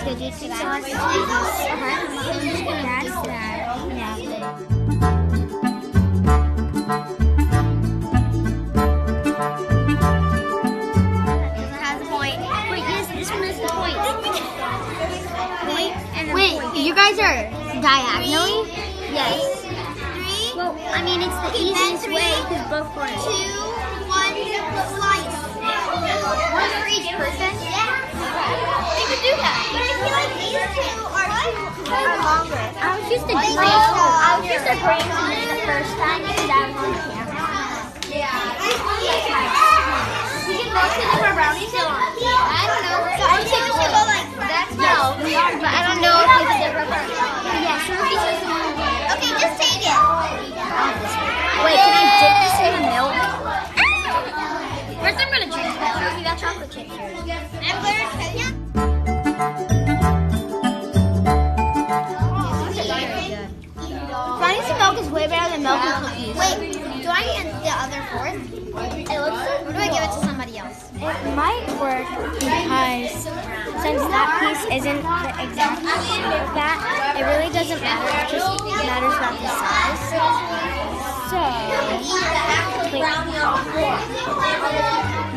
fidget sauce. That's that. Yeah. You guys are diagonally? Yes. Three. Well, I mean, it's the easiest way because both corners. 2, 1, slice. One for each person? Yeah. You could do that. But I feel like these two are longer. I was just agreeing to you the first time because I was on the camera. We can both do the brownies still on. I don't know. So I think we should go like that. No, but I don't know if it's a different person. Yeah, some pieces. Okay, just take it. Wait, can I dip this in the milk? First, I'm gonna drink that. You got chocolate chip here. I'm going to tell you. Finding some milk is way better than milk and cookies. Wait, do I get the other fourth? It looks Or do I give it to somebody else? It might work because since that piece isn't the exact shape of that, it really doesn't matter. It just matters about the size. So, wait.